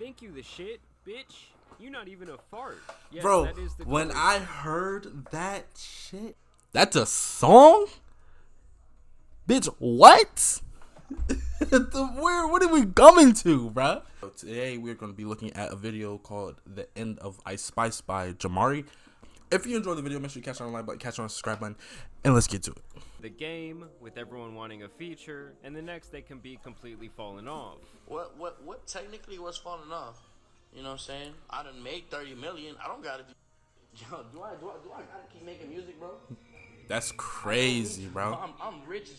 think you the shit, bitch. You not even a fart. Yes, Bro, that is the when chorus. I heard that shit, that's a song? Bitch, what? What are we coming to, bruh? So today we're going to be looking at a video called The End of Ice Spice by Jamari. If you enjoyed the video, make sure you catch on the like button, catch on the subscribe button, and let's get to it. The game, with everyone wanting a feature, and the next they can be completely fallen off. What technically was falling off? You know what I'm saying? I done made 30 million. I don't gotta do. Yo, do I gotta keep making music, bro? That's crazy, bro. I'm rich.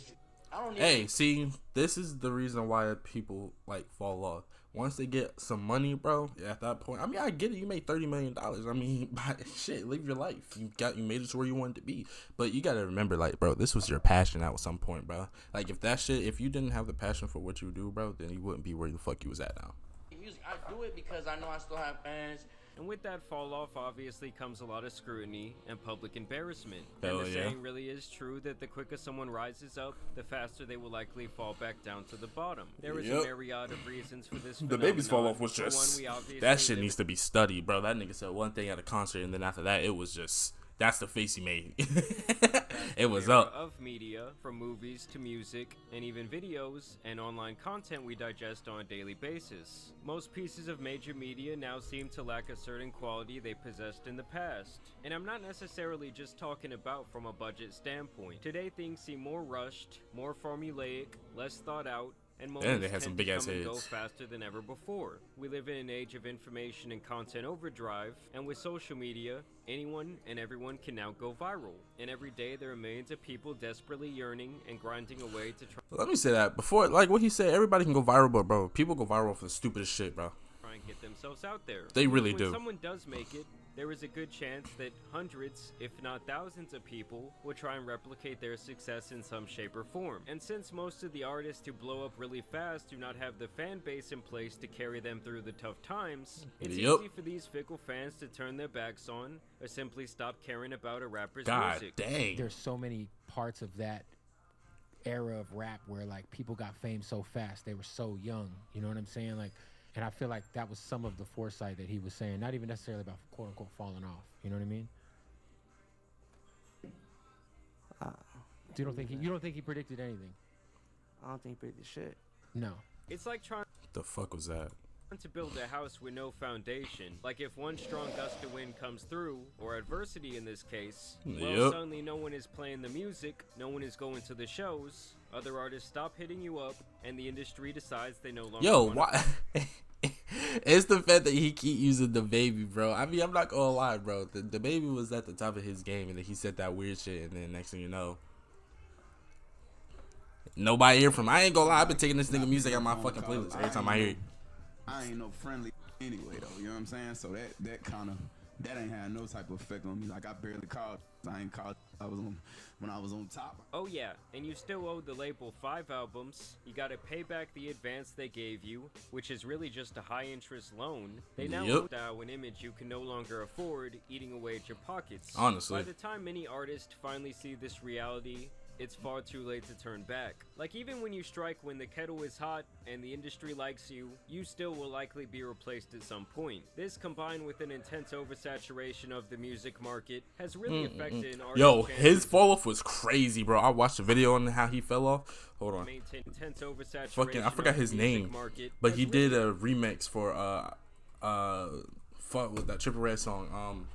I don't need. Hey, see, this is the reason why people like fall off. Once they get some money, bro, at that point, I mean, I get it. You made $30 million. I mean, shit, live your life. You made it to where you wanted to be. But you gotta remember, like, bro, this was your passion at some point, bro. Like, if you didn't have the passion for what you do, bro, then you wouldn't be where the fuck you was at now. Music, I do it because I know I still have fans. And with that fall off, obviously comes a lot of scrutiny and public embarrassment. Hell and the yeah. saying really is true that the quicker someone rises up, the faster they will likely fall back down to the bottom. There is a myriad of reasons for this. The baby's fall off was For just one, we that shit needs to be studied, bro. That nigga said one thing at a concert, and then after that, it was just that's the face he made. It was up. Of media, from movies to music, and even videos and online content we digest on a daily basis. Most pieces of major media now seem to lack a certain quality they possessed in the past. And I'm not necessarily just talking about from a budget standpoint. Today things seem more rushed, more formulaic, less thought out, and moments they had some tend big to ass come and go heads. faster than ever before. We live in an age of information and content overdrive, and with social media, anyone and everyone can now go viral. And every day there are millions of people desperately yearning and grinding away to try Let me say that before, like what he said, everybody can go viral, but bro, people go viral for the stupidest shit, bro. and get themselves out there. They really when do. Someone does make it, there is a good chance that hundreds, if not thousands of people will try and replicate their success in some shape or form. And since most of the artists who blow up really fast do not have the fan base in place to carry them through the tough times, it's easy for these fickle fans to turn their backs on or simply stop caring about a rapper's music. Dang. There's so many parts of that era of rap where like people got fame so fast, they were so young, you know what I'm saying? Like, and I feel like that was some of the foresight that he was saying, not even necessarily about quote unquote falling off, you know what I mean? You don't think he predicted anything? I don't think he predicted shit. No. It's like trying The fuck was that? to build a house with no foundation. Like if one strong gust of wind comes through, or adversity in this case, well, suddenly no one is playing the music, no one is going to the shows, other artists stop hitting you up, and the industry decides they no longer why? It's the fact that he keep using the baby, bro. I mean, I'm not gonna lie, bro. The baby was at the top of his game, and then he said that weird shit, and then next thing you know, nobody hear from him. I ain't gonna lie, I've been taking this nigga music out my fucking playlist every time I hear it. I ain't no friendly anyway though, you know what I'm saying? So that ain't had no type of effect on me. Like I barely called. I ain't called. When I was on top. Oh yeah, and you still owe the label 5 albums. You gotta pay back the advance they gave you, which is really just a high interest loan. They now owe thou an image you can no longer afford, eating away at your pockets. Honestly. By the time many artists finally see this reality, it's far too late to turn back. Like even when you strike when the kettle is hot and the industry likes you, you still will likely be replaced at some point. This combined with an intense oversaturation of the music market has really affected an artist's Yo, his fall off was crazy, bro. I watched the video on how he fell off. Hold on. Intense oversaturation Fucking, I forgot his name, but he did a remix for fuck with that Triple Red song,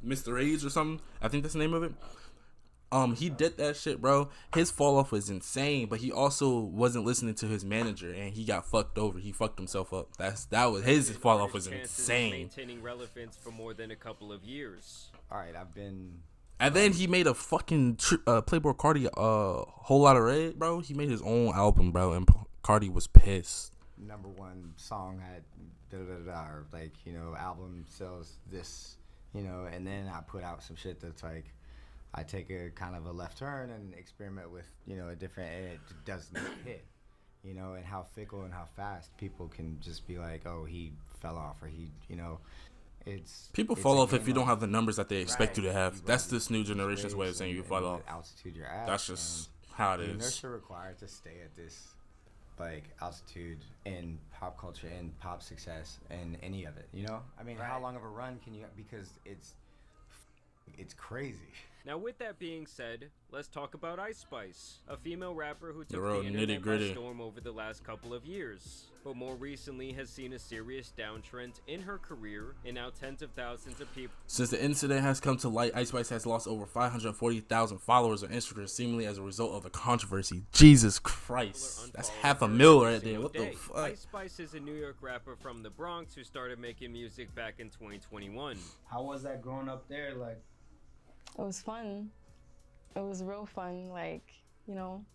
Mr. Age or something. I think that's the name of it. He did that shit, bro. His fall off was insane, but he also wasn't listening to his manager, and he got fucked over. He fucked himself up. That was his fall off was insane. Maintaining relevance for more than a couple of years. All right, I've been. And then he made a fucking Playboy Cardi Whole Lot of Red, bro. He made his own album, bro, and Cardi was pissed. #1 song at or like, you know, album sells this, you know, and then I put out some shit that's like, I take a kind of a left turn and experiment with, you know, a different, and it doesn't hit, you know, and how fickle and how fast people can just be like, oh, he fell off, or he, you know, people fall off if you don't have the numbers that they expect you to have. That's this new generation's way of saying you fall off. Altitude you're at. That's just how it is. You're required to stay at this like altitude in pop culture and pop success and any of it. You know, I mean, how long of a run can you? Because it's crazy. Now, with that being said, let's talk about Ice Spice, a female rapper who took real the internet by nitty-gritty. storm over the last couple of years, but more recently has seen a serious downtrend in her career, and now tens of thousands of people. Since the incident has come to light, Ice Spice has lost over 540,000 followers on Instagram, seemingly as a result of the controversy. Jesus Christ, that's half a mil right there. What the fuck? Ice Spice is a New York rapper from the Bronx who started making music back in 2021. How was that growing up there? Like, it was fun. It was real fun, like, you know.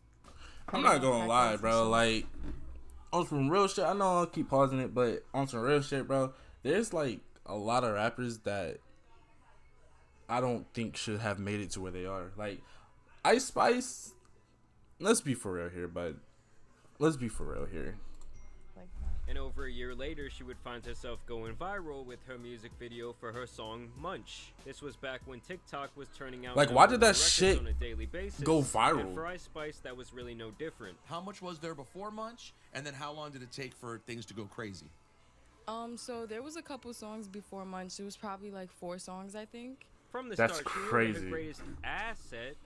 I'm not gonna lie, bro. Like, on some real shit, I know I'll keep pausing it, but on some real shit, bro, there's like a lot of rappers that I don't think should have made it to where they are. Like, Ice Spice, let's be for real here, bud. Let's be for real here. And over a year later, she would find herself going viral with her music video for her song Munch. This was back when TikTok was turning out Like, why did that records shit on a daily basis, go viral? And for Ice Spice, that was really no different. How much was there before Munch, and then how long did it take for things to go crazy? So there was a couple songs before Munch. It was probably like 4 songs, I think. From the That's start, she knew that crazy. her greatest asset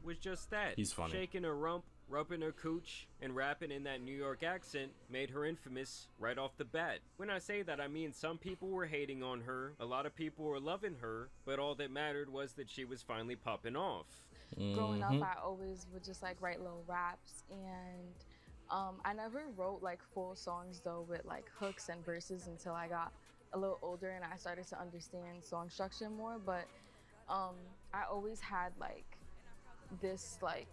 was just that. He's funny. Shaking her rump, rubbing her cooch, and rapping in that New York accent made her infamous right off the bat. When I say that, I mean some people were hating on her, a lot of people were loving her, but all that mattered was that she was finally popping off. Growing up, I always would just like write little raps, and I never wrote like full songs though with like hooks and verses until I got a little older and I started to understand song structure more. But I always had like this like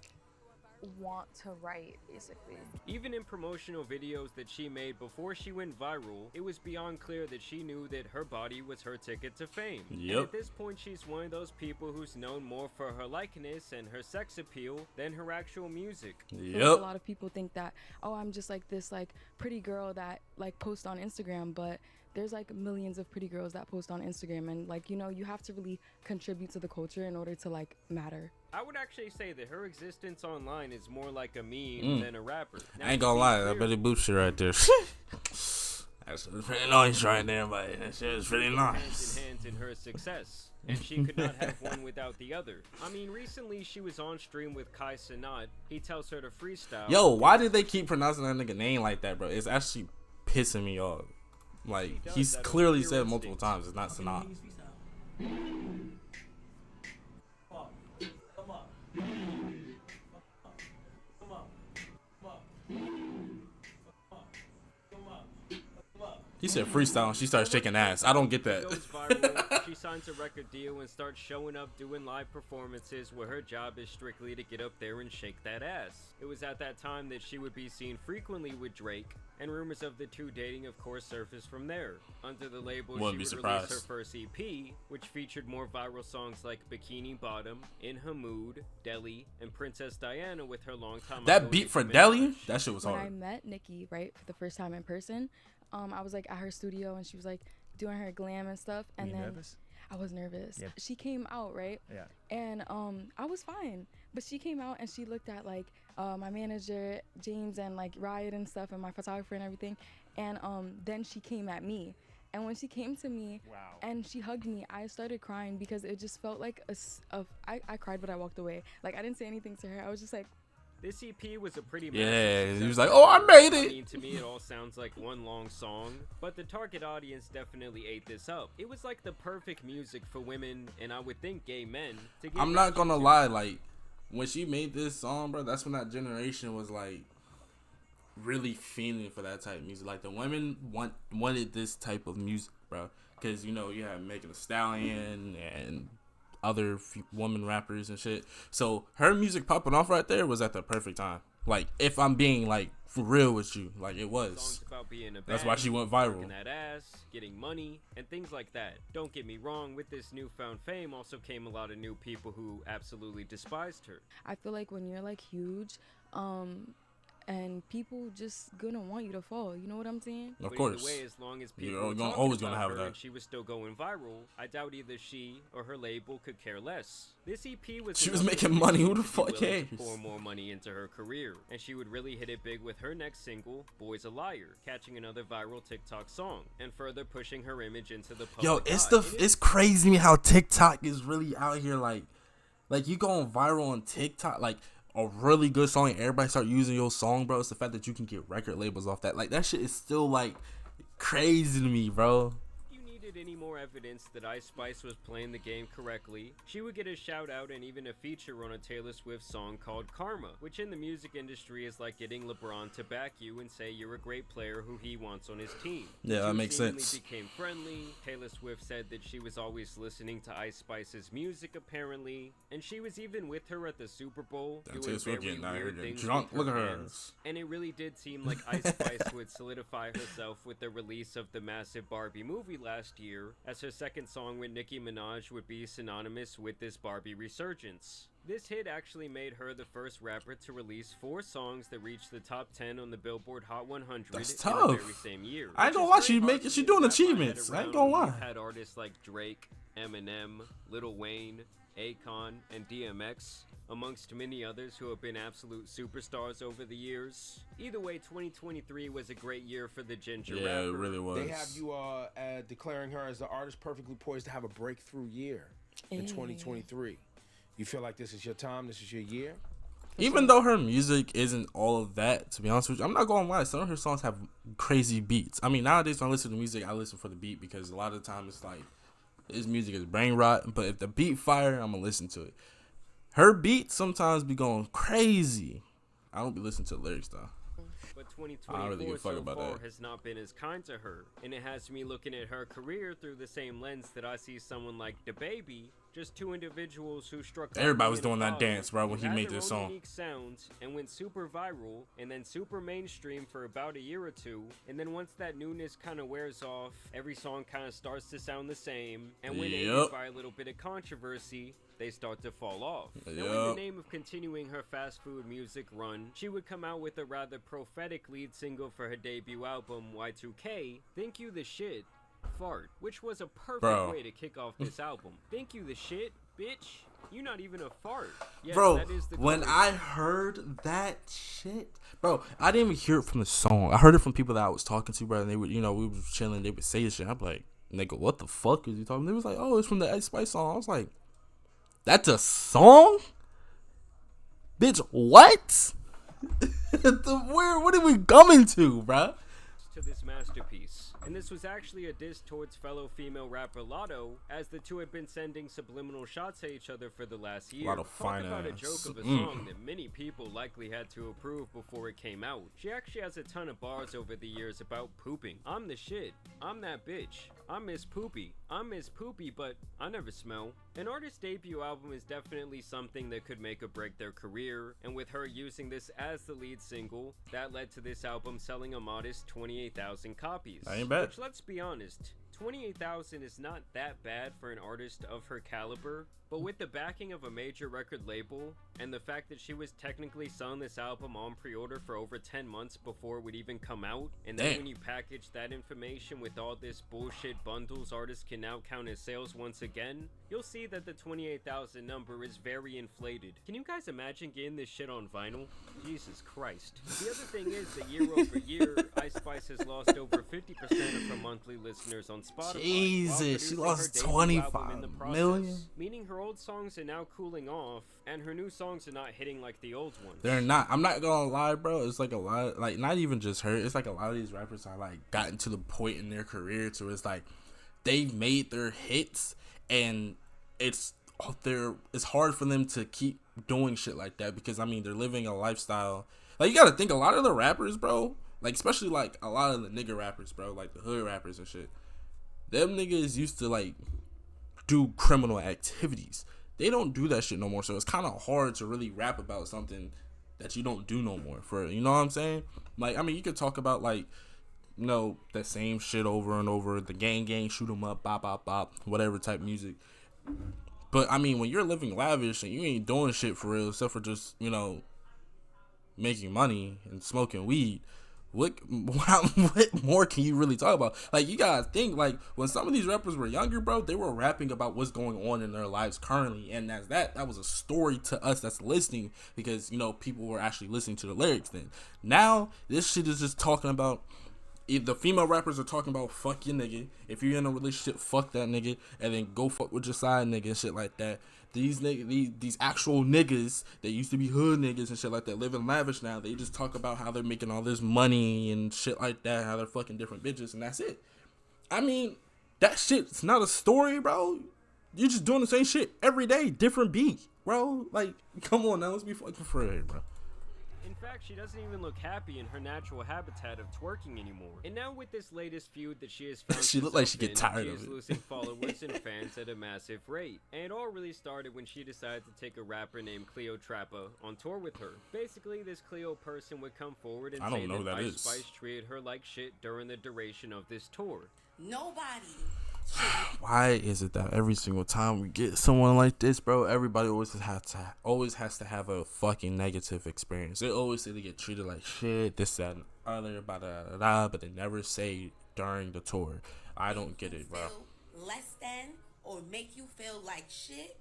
want to write, basically. Even in promotional videos that she made before she went viral, it was beyond clear that she knew that her body was her ticket to fame. Yep. And at this point, she's one of those people who's known more for her likeness and her sex appeal than her actual music. A lot of people think that, oh, I'm just like this like pretty girl that like posts on Instagram, but there's like millions of pretty girls that post on Instagram, and like, you know, you have to really contribute to the culture in order to like matter. I would actually say that her existence online is more like a meme than a rapper. Now, I ain't gonna lie, that Betty Boop shit right there. That's pretty nice right there, but that shit is pretty nice. Hands in hand in her success, and she could not have one without the other. I mean, recently she was on stream with Kai Cenat. He tells her to freestyle. Yo, why did they keep pronouncing that nigga name like that, bro? It's actually pissing me off. Like, he's clearly said multiple times, it's not Sanat. He said freestyle and she started shaking ass. I don't get that. Goes viral, she signs a record deal and starts showing up doing live performances where her job is strictly to get up there and shake that ass. It was at that time that she would be seen frequently with Drake, and rumors of the two dating of course surfaced from there. Under the label, Wouldn't be she would surprised. release her first EP, which featured more viral songs like Bikini Bottom, In Her Mood, Deli, and Princess Diana with her longtime That idol, beat for Nicki Deli? Minaj. That shit was When I hard. met Nikki, right, for the first time in person, I was like at her studio and she was like doing her glam and stuff, and then nervous? I was nervous. Yep. She came out, right? Yeah. And I was fine, but she came out and she looked at like my manager James and like Riot and stuff and my photographer and everything, and then she came at me. And when she came to me and she hugged me, I started crying because it just felt like I cried, but I walked away. Like, I didn't say anything to her. I was just like, This EP was a pretty Yeah, massive he was success. like, "Oh, I made I it." mean, to me, it all sounds like one long song, but the target audience definitely ate this up. It was like the perfect music for women, and I would think gay men, to get I'm not back gonna into. lie, like, when she made this song, bro, that's when that generation was like really feeling for that type of music. Like, the women wanted this type of music, bro, because you know you have Megan Thee Stallion and other woman rappers and shit. So her music popping off right there was at the perfect time. Like, if I'm being like for real with you, like it was. Songs about being a That's bad, why she went viral. working that ass, getting money, and things like that. Don't get me wrong, with this newfound fame also came a lot of new people who absolutely despised her. I feel like when you're like huge, and people just gonna want you to fall. You know what I'm saying? Of But course. either way, as long as You're people were gonna- talking always about gonna have her that. and she was still going viral, I doubt either she or her label could care less. This EP was She was enough making motivation money, who the to be fuck willing to cares? pour more money into her career, and she would really hit it big with her next single, "Boy's a Liar," catching another viral TikTok song, and further pushing her image into the public Yo, it's eye. it's crazy me how TikTok is really out here like you going viral on TikTok, like a really good song and everybody start using your song, bro. It's the fact that you can get record labels off that. Like that shit is still like crazy to me, bro. If you needed any more evidence that Ice Spice was playing the game correctly, she would get a shout out and even a feature on a Taylor Swift song called Karma, which in the music industry is like getting LeBron to back you and say you're a great player who he wants on his team. Yeah, The that two makes seemingly sense. became friendly. Taylor Swift said that she was always listening to Ice Spice's music apparently, and she was even with her at the Super Bowl Damn, doing Taylor Swift very getting out here weird getting things drunk. with Look at her. hands. And it really did seem like Ice Spice would solidify herself with the release of the massive Barbie movie last year, as her second song with Nicki Minaj would be synonymous with this Barbie resurgence. This hit actually made her the first rapper to release 4 songs that reached the top 10 on the Billboard Hot 100 That's in the tough. very same year. I ain't which gonna is lie, very she hard making- for she me to doing wrap my head achievements. I ain't around gonna when lie. you've had artists like Drake, Eminem, Lil Wayne, Akon, and DMX, amongst many others who have been absolute superstars over the years. Either way, 2023 was a great year for the Ginger Yeah, rapper. it really was. They have you declaring her as the artist perfectly poised to have a breakthrough year in Hey. 2023. You feel like this is your time, this is your year? Even though her music isn't all of that, to be honest with you, I'm not gonna lie. Some of her songs have crazy beats. I mean, nowadays when I listen to music, I listen for the beat because a lot of the time it's like this music is brain rot. But if the beat fire, I'm gonna listen to it. Her beats sometimes be going crazy. I don't be listening to the lyrics though. But I don't really 2024 give a fuck so about far that. has not been as kind to her, and it has me looking at her career through the same lens that I see someone like DaBaby, just two individuals who struck. up Everybody me was and doing that followed, dance, bro, when who he had made their this own song. Unique sounds and went super viral, and then super mainstream for about a year or two, and then once that newness kind of wears off, every song kind of starts to sound the same, and when aided Yup. by a little bit of controversy, they start to fall off. Now, in the Yup. name of continuing her fast food music run, she would come out with a rather prophetic lead single for her debut album, Y2K, Think You the Shit, Fart, which was a perfect Bro. way to kick off this album. Think you the shit, bitch? You're not even a fart. Yes, Bro, that is the when chorus. I heard that shit, bro, I didn't even hear it from the song. I heard it from people that I was talking to, bro, and they would, we was chilling, they would say this shit. I'm like, nigga, what the fuck is you talking? They was like, oh, it's from the Ice Spice song. I was like, that's a song? Bitch, what? What are we coming to, bro? to this masterpiece. And this was actually a diss towards fellow female rapper Lotto, as the two had been sending subliminal shots at each other for the last year. Lotto Talk about a finance. joke of a song that many people likely had to approve before it came out. She actually has a ton of bars over the years about pooping. I'm the shit. I'm that bitch. I'm Miss Poopy. I'm Miss Poopy, but I never smell. An artist's debut album is definitely something that could make or break their career, and with her using this as the lead single, that led to this album selling a modest 28,000 copies. That ain't bad. Which, let's be honest, 28,000 is not that bad for an artist of her caliber, but with the backing of a major record label, and the fact that she was technically selling this album on pre-order for over 10 months before it would even come out, and then Damn. when you package that information with all this bullshit bundles artists can now count as sales once again, you'll see that the 28,000 number is very inflated. Can you guys imagine getting this shit on vinyl? Jesus Christ. The other thing is that year over year, Ice Spice has lost over 50% of her monthly listeners on Spotify. while Jesus, she producing lost her debut album 25 in the process, million? meaning her old songs are now cooling off, and her new songs are not hitting like the old ones. They're not. I'm not gonna lie, bro. It's like a lot, like not even just her. It's like a lot of these rappers are like gotten to the point in their career to where it's like they've made their hits, and it's hard for them to keep doing shit like that because I mean they're living a lifestyle. Like you gotta think a lot of the rappers, bro. Like especially like a lot of the nigga rappers, bro. Like the hood rappers and shit. Them niggas used to like do criminal activities. They don't do that shit no more, so it's kind of hard to really rap about something that you don't do no more. For you know what I'm saying? Like I mean, you could talk about like that same shit over and over, the gang shoot 'em up, bop bop bop, whatever type music. But I mean, when you're living lavish and you ain't doing shit for real, except for just making money and smoking weed, what more can you really talk about? Like, you gotta think, like, when some of these rappers were younger, bro, they were rapping about what's going on in their lives currently, and that was a story to us that's listening, because, you know, people were actually listening to the lyrics then. Now, this shit is just talking about, if the female rappers are talking about fuck your nigga, if you're in a relationship, fuck that nigga, and then go fuck with your side nigga and shit like that. These actual niggas that used to be hood niggas and shit like that, living lavish now, they just talk about how they're making all this money and shit like that, how they're fucking different bitches, and that's it. I mean, that shit's not a story, bro. You're just doing the same shit every day, different beat, bro. Like, come on now, let's be fucking for real, bro. In fact, she doesn't even look happy in her natural habitat of twerking anymore. And now with this latest feud that she has found she looked like she get tired of it. She is losing followers and fans at a massive rate. And it all really started when she decided to take a rapper named Cleo Trappa on tour with her. Basically, this Cleo person would come forward and say that Ice Spice treated her like shit during the duration of this tour. Nobody. Why is it that every single time we get someone like this, bro, everybody always has to have a fucking negative experience? They always say they get treated like shit, this, that, and other, but they never say during the tour. I don't get it, bro. Less than or make you feel like shit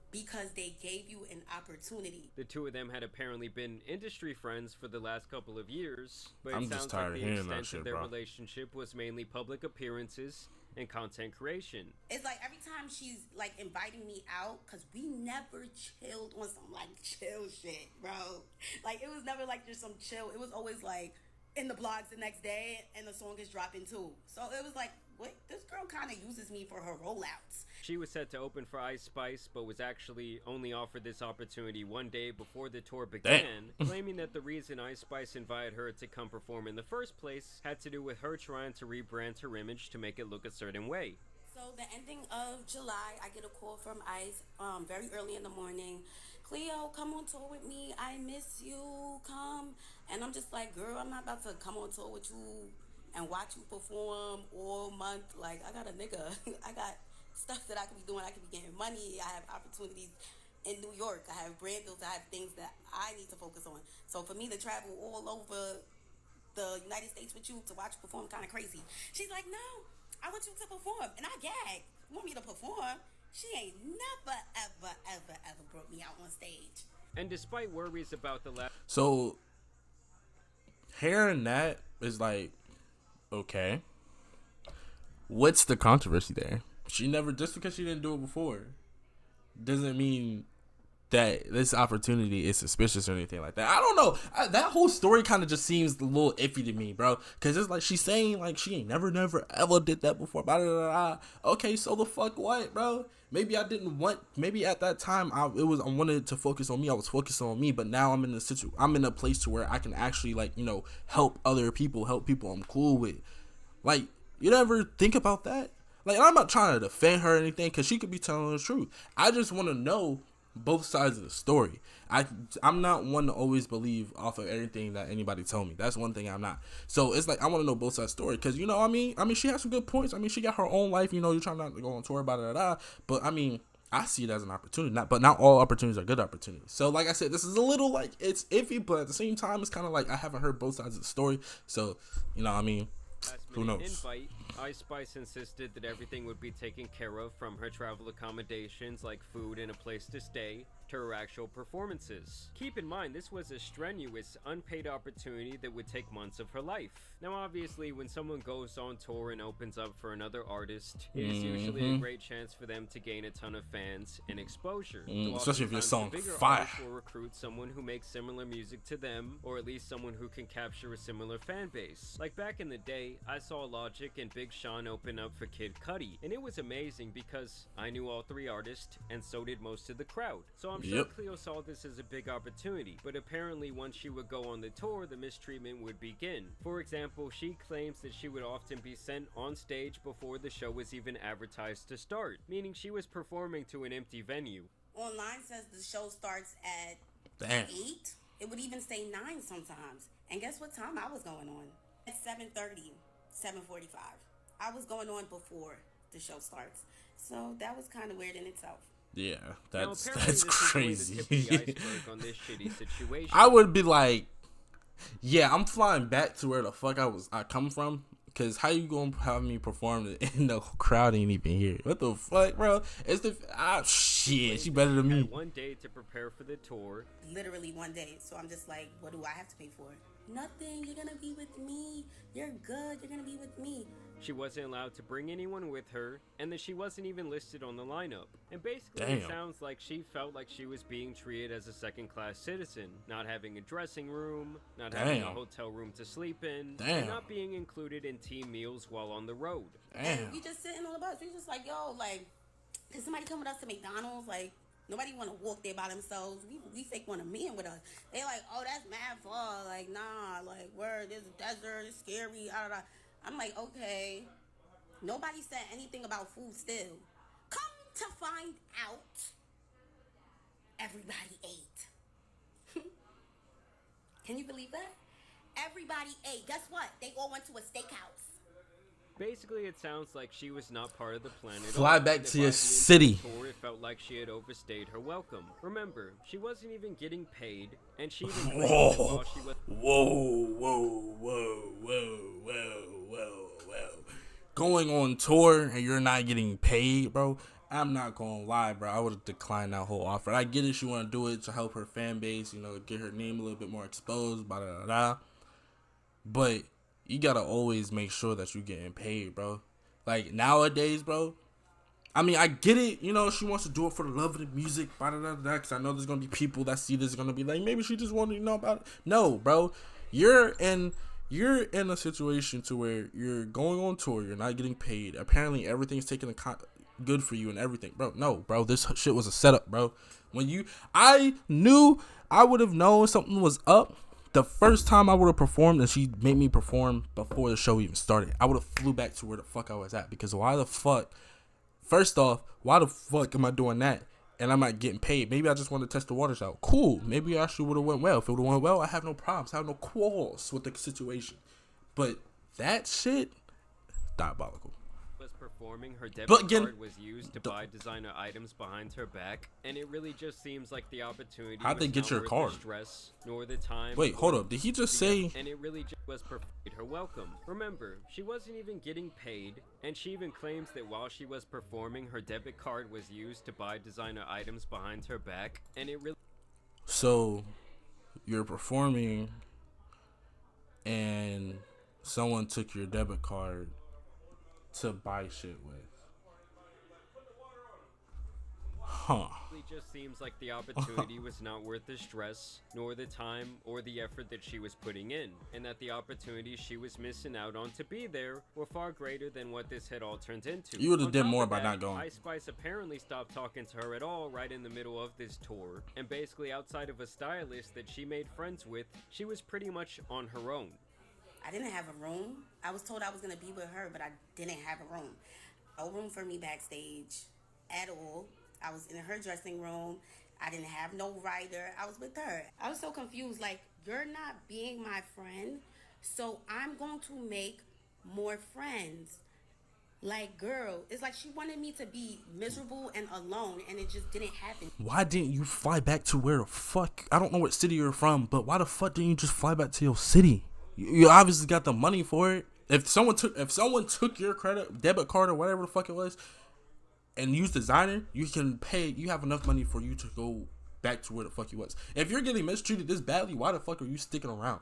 because they gave you an opportunity. The two of them had apparently been industry friends for the last couple of years, but I'm it just sounds tired like of the hearing that extent shit, of their bro. relationship was mainly public appearances and content creation. It's like every time she's like inviting me out, because we never chilled on some like chill shit, bro. Like, it was never like just some chill. It was always like in the blogs the next day and the song is dropping too. So it was like, what? This girl kind of uses me for her rollouts. She was set to open for Ice Spice, but was actually only offered this opportunity one day before the tour began, claiming that the reason Ice Spice invited her to come perform in the first place had to do with her trying to rebrand her image to make it look a certain way. So the ending of July, I get a call from Ice very early in the morning. Cleo, come on tour with me. I miss you. Come. And I'm just like, girl, I'm not about to come on tour with you and watch you perform all month. Like, I got a nigga. I got stuff that I could be doing. I could be getting money. I have opportunities in New York. I have brand deals. I have things that I need to focus on. So for me to travel all over the United States with you to watch you perform kind of crazy. She's like, no, I want you to perform. And I gag. You want me to perform? She ain't never, ever brought me out on stage. And despite worries about the last... So, hearing that is like, okay, what's the controversy there? She never, just because she didn't do it before, doesn't mean that this opportunity is suspicious or anything like that. I don't know. That whole story kind of just seems a little iffy to me, bro. Because it's like she's saying like she ain't never, ever did that before. Blah, blah, blah, blah. Okay, so the fuck what, bro? Maybe I didn't want. Maybe at that time I wanted to focus on me. I was focused on me, but now I'm in a place to where I can actually like, you know, help other people, help people I'm cool with. Like, you never think about that? Like, I'm not trying to defend her or anything, because she could be telling the truth. I just want to know both sides of the story. I'm not one to always believe off of everything that anybody tell me. That's one thing I'm not. So it's like I want to know both sides of the story, because, you know, I mean she has some good points. I mean, she got her own life. You know, you're trying not to go on tour, but I mean, I see it as an opportunity. But not all opportunities are good opportunities. So like I said, this is a little like, it's iffy, but at the same time, it's kind of like I haven't heard both sides of the story. So, you know, I mean, who knows? Invite, Ice Spice insisted that everything would be taken care of, from her travel accommodations like food and a place to stay to her actual performances. Keep in mind, this was a strenuous, unpaid opportunity that would take months of her life. Now obviously, when someone goes on tour and opens up for another artist, it is usually a great chance for them to gain a ton of fans and exposure. Especially if your song bigger fire. Will recruit someone who makes similar music to them, or at least someone who can capture a similar fan base. Like back in the day, I saw Logic and Big Sean open up for Kid Cudi, and it was amazing because I knew all three artists, and so did most of the crowd. So I'm sure Cleo saw this as a big opportunity, but apparently once she would go on the tour, the mistreatment would begin. For example, she claims that she would often be sent on stage before the show was even advertised to start, meaning she was performing to an empty venue. Online says the show starts at 8. It would even say 9 sometimes. And guess what time I was going on? At 7:30, 7:45. I was going on before the show starts. So that was kind of weird in itself. Yeah, Now, that's apparently that's this is only the crazy. tip of the iceberg on this shitty situation. I would be like, yeah, I'm flying back to where the fuck I come from. Cause how you gonna have me perform and the crowd ain't even here? What the fuck, bro? It's the shit. She better than me. One day to prepare for the tour. Literally one day. So I'm just like, what do I have to pay for? Nothing. You're gonna be with me. You're good. You're gonna be with me. She wasn't allowed to bring anyone with her, and that she wasn't even listed on the lineup. And basically, Damn. it sounds like she felt like she was being treated as a second-class citizen, not having a dressing room, not having a hotel room to sleep in, and not being included in team meals while on the road. And we just sitting on the bus. We just like, yo, like, can somebody come with us to McDonald's? Like, nobody want to walk there by themselves. We fake want a man with us. They like, oh, that's mad far. Like, nah, like, where there's a desert, it's scary. I'm like, okay. Nobody said anything about food still. Come to find out, everybody ate. Can you believe that? Everybody ate. Guess what? They all went to a steakhouse. Basically, it sounds like she was not part of the plan at all. Fly back to your city. It felt like she had overstayed her welcome. Remember, she wasn't even getting paid, and she even claimed that while she was... Whoa. Going on tour and you're not getting paid, bro. I'm not gonna lie, bro. I would have declined that whole offer. I get it. She want to do it to help her fan base, you know, get her name a little bit more exposed, blah, blah, blah. But you gotta always make sure that you're getting paid, bro. Like, nowadays, bro, I mean, I get it. You know, she wants to do it for the love of the music, blah, blah, blah, blah. Because I know there's gonna be people that see this gonna be like, maybe she just wanted to know about it. No, bro. You're in a situation to where you're going on tour. You're not getting paid. Apparently, everything's taking good for you and everything, bro. No, bro. This shit was a setup, bro. I knew I would have known something was up the first time I would have performed, and she made me perform before the show even started. I would have flew back to where the fuck I was at, because why the fuck? First off, why the fuck am I doing that? And I'm not getting paid. Maybe I just want to test the waters out. Cool. Maybe it actually would have went well. If it would have went well, I have no problems. I have no quarrels with the situation. But that shit, diabolical. Performing, her debit card was used to buy designer items behind her back, and it really just seems like the opportunity. How'd they get your card? Stress, nor the time. Wait, hold up. Did he just say? And it really just was her welcome. Remember, she wasn't even getting paid, and she even claims that while she was performing, her debit card was used to buy designer items behind her back, and it really. So, you're performing, and someone took your debit card to buy shit with. Huh. It just seems like the opportunity was not worth the stress, nor the time or the effort that she was putting in, and that the opportunities she was missing out on to be there were far greater than what this had all turned into. You would have did more by not going. Ice Spice apparently stopped talking to her at all right in the middle of this tour, and basically outside of a stylist that she made friends with, she was pretty much on her own. I didn't have a room. I was told I was going to be with her, but I didn't have a room. No room for me backstage at all. I was in her dressing room. I didn't have no rider. I was with her. I was so confused. Like, you're not being my friend, so I'm going to make more friends. Like, girl, it's like she wanted me to be miserable and alone, and it just didn't happen. Why didn't you fly back to where the fuck? I don't know what city you're from, but why the fuck didn't you just fly back to your city? You obviously got the money for it. If someone took your debit card or whatever the fuck it was and used designer, you can pay. You have enough money for you to go back to where the fuck you was. If you're getting mistreated this badly, why the fuck are you sticking around?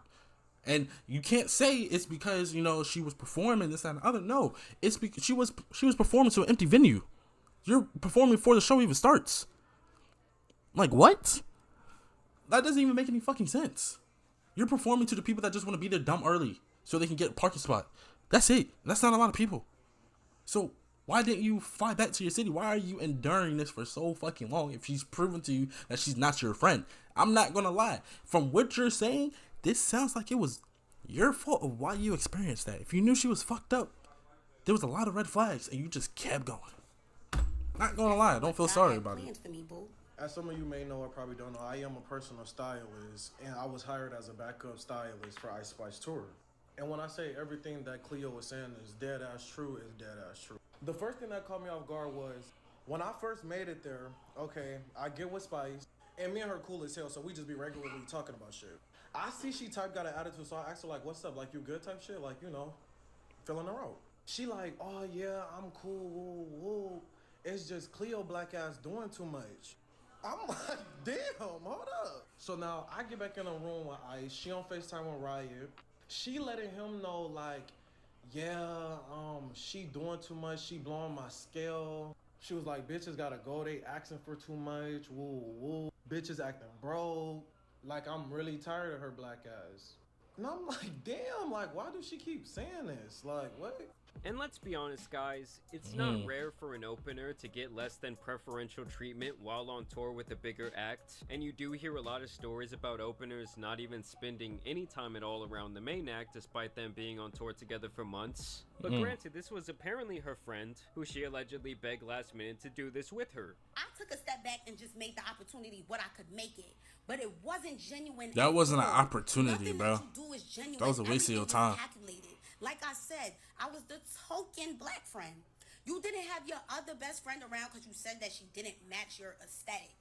And you can't say it's because, you know, she was performing this and the other. No, it's because she was performing to an empty venue. You're performing before the show even starts. Like, what? That doesn't even make any fucking sense. You're performing to the people that just want to be there dumb early so they can get a parking spot. That's it. That's not a lot of people. So why didn't you fly back to your city? Why are you enduring this for so fucking long if she's proven to you that she's not your friend? I'm not going to lie. From what you're saying, this sounds like it was your fault of why you experienced that. If you knew she was fucked up, there was a lot of red flags and you just kept going. Not going to lie. I don't feel sorry about it. As some of you may know or probably don't know, I am a personal stylist, and I was hired as a backup stylist for Ice Spice Tour. And when I say everything that Cleo was saying is dead ass true, is dead ass true. The first thing that caught me off guard was When I first made it there, okay, I get with Spice, and me and her cool as hell, so we just be regularly talking about shit. I see she type got an attitude, so I asked her like, "What's up? Like, you good?" type shit, like, you know, filling her out. She like, "Oh yeah, I'm cool. Woo, woo. It's just Cleo black ass doing too much." I'm like, damn, hold up. So now I get back in the room with Ice. She on FaceTime with Riot. She letting him know like, yeah, she doing too much. She blowing my scale. She was like, bitches gotta go. They asking for too much. Woo, woo. Bitches acting broke. Like, I'm really tired of her black ass. And I'm like, damn, like, why do she keep saying this? Like, what? And let's be honest, guys, it's not rare for an opener to get less than preferential treatment while on tour with a bigger act, and you do hear a lot of stories about openers not even spending any time at all around the main act despite them being on tour together for months. But granted, this was apparently her friend, who she allegedly begged last minute to do this with her. I took a step back and just made the opportunity what I could make it. But it wasn't genuine. That wasn't an opportunity, Nothing bro. That you do is genuine. That was a waste of your Everything time. was calculated. Like I said, I was the token black friend. You didn't have your other best friend around because you said that she didn't match your aesthetic.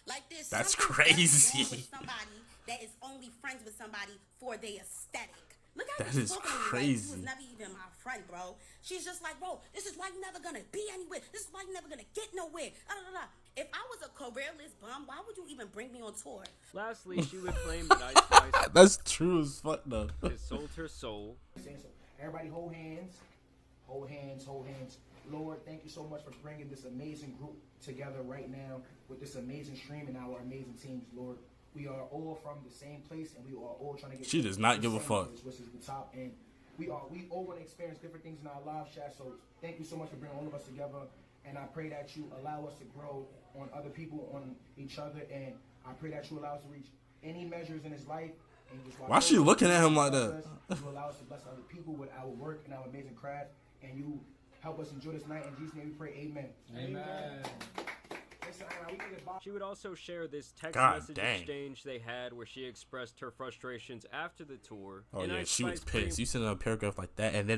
Like this. That's something crazy. wrong with somebody that is only friends with somebody for their aesthetic. Look how That she's is talking to me like crazy. she was never even my friend, bro. She's just like, bro, this is why you're never gonna be anywhere. This is why you're never gonna get nowhere. If I was a careerless bum, why would you even bring me on tour? Lastly, she would claim that Ice Spice That's true as fuck, though. has sold her soul. Everybody hold hands. Hold hands, hold hands. Lord, thank you so much for bringing this amazing group together right now with this amazing stream and our amazing teams, Lord. We are all from the same place, and we are all trying to get. She does not give a same fuck. place, which is the top, and we all want to experience different things in our lives, Shaq. So thank you so much for bringing all of us together, and I pray that you allow us to grow on other people, on each other, and I pray that you allow us to reach any measures in His life. And just Why she looking at him like that? You allow us to bless other people with our work and our amazing craft, and you help us enjoy this night. In Jesus' name, we pray. Amen. Amen. Listen, we need to She would also share this text God message dang. exchange they had where she expressed her frustrations after the tour. Oh And yeah, Ice she was Spice pissed. You sent her a paragraph like that, and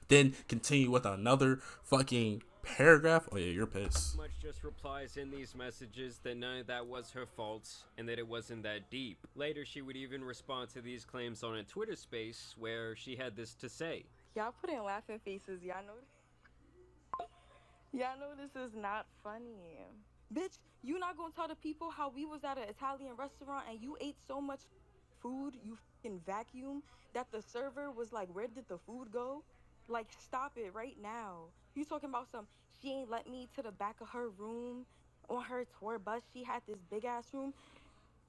then continue with another fucking paragraph. Oh yeah, you're pissed. much just replies in these messages that none of that was her fault and that it wasn't that deep. Later, she would even respond to these claims on a Twitter space where she had this to say. Y'all put in laughing faces. Y'all know this is not funny. Bitch, you not gonna tell the people how we was at an Italian restaurant and you ate so much food, you fucking vacuum, that the server was like, where did the food go? Like, stop it right now. You talking about she ain't let me to the back of her room on her tour bus. She had this big ass room.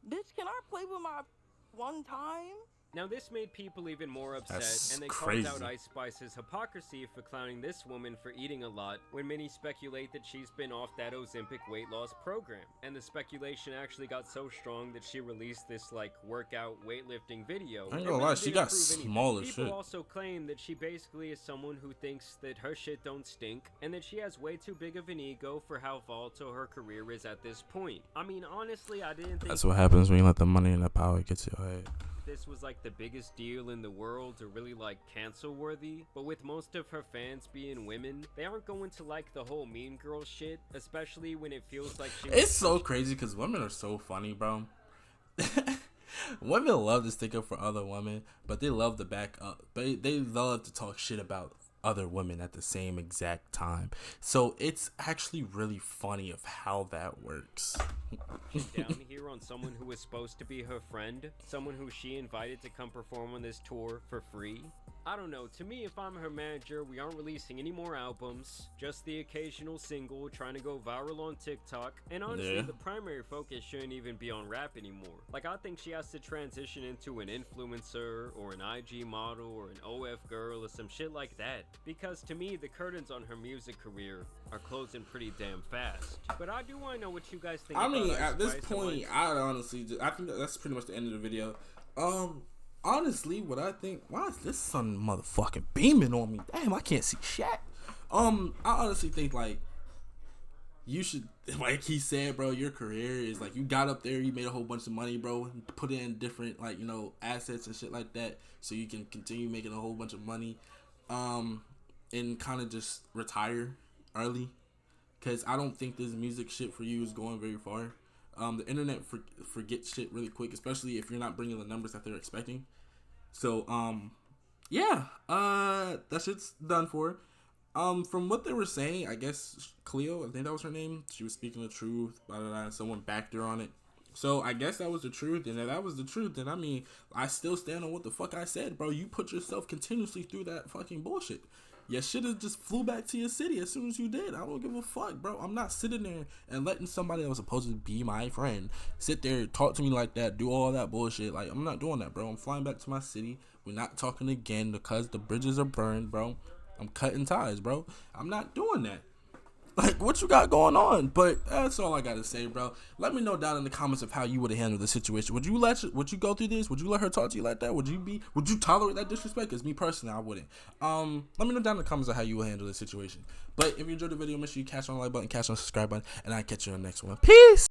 Bitch, can I play with my one time? Now this made people even more upset, That's and they crazy. called out Ice Spice's hypocrisy for clowning this woman for eating a lot, when many speculate that she's been off that Ozempic weight loss program. And the speculation actually got so strong that she released this like workout weightlifting video. I ain't It gonna lie, really she didn't got prove anything. small as People shit. also claim that she basically is someone who thinks that her shit don't stink, and that she has way too big of an ego for how volatile her career is at this point. I mean, honestly, I didn't think That's what happens when you let the money and the power get to your head. this was like the biggest deal in the world or really like cancel worthy, but with most of her fans being women, they aren't going to like the whole Mean Girl shit, especially when it feels like she It's so crazy because women are so funny, bro. Women love to stick up for other women, but they love to back up. They love to talk shit about other women at the same exact time. So it's actually really funny of how that works. shit down here on someone who was supposed to be her friend, someone who she invited to come perform on this tour for free. I don't know, to me, if I'm her manager, we aren't releasing any more albums, just the occasional single trying to go viral on TikTok, and honestly, Yeah. the primary focus shouldn't even be on rap anymore. Like, I think she has to transition into an influencer, or an IG model, or an OF girl, or some shit like that, because to me, the curtains on her music career are closing pretty damn fast. But I do want to know what you guys think I about mean, Ice at this Spice and point, like- I honestly, I think that's pretty much the end of the video. Honestly, what I think, why is this sun motherfucking beaming on me? Damn, I can't see shit. I honestly think like you should, like he said, bro, your career is like you got up there, you made a whole bunch of money, bro, put in different like assets and shit like that, so you can continue making a whole bunch of money, and kind of just retire early. because I don't think this music shit for you is going very far. The internet forgets shit really quick, especially if you're not bringing the numbers that they're expecting. So, yeah, that shit's done for. From what they were saying, I guess Cleo, I think that was her name, she was speaking the truth, blah, blah, blah, and someone backed her on it. So I guess that was the truth, and if that was the truth, then I mean, I still stand on what the fuck I said, bro. You put yourself continuously through that fucking bullshit. Your shit has just flew back to your city as soon as you did. I don't give a fuck, bro. I'm not sitting there and letting somebody that was supposed to be my friend sit there, talk to me like that, do all that bullshit. Like, I'm not doing that, bro. I'm flying back to my city. We're not talking again because the bridges are burned, bro. I'm cutting ties, bro. I'm not doing that. Like, what you got going on? But that's all I gotta say, bro. Let me know down in the comments of how you would have handled the situation. Would you go through this? Would you let her talk to you like that? Would you tolerate that disrespect? Because me personally, I wouldn't. Let me know down in the comments of how you would handle the situation. But if you enjoyed the video, make sure you catch on the like button, catch on the subscribe button, and I'll catch you on the next one. Peace!